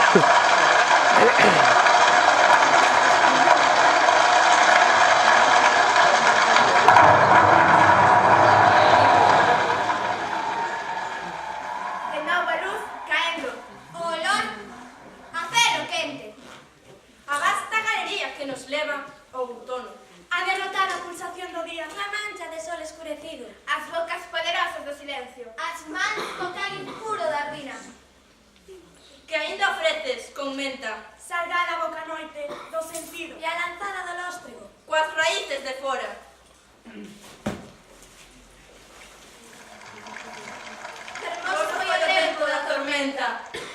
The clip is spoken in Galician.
De novo a luz caendo. O olor a ferro quente. A vasta galería que nos leva ao outono. A derrotar a pulsación do día. A mancha de sol escurecido. As bocas poderosas do silencio. As mans co cal impuro da ruína. Que aínda ofreces con menta, Salgada a boca noite do sentido. E a lanzada do lóstrego. coas raíces de fora. Hermoso foi o tempo da tormenta. tormenta.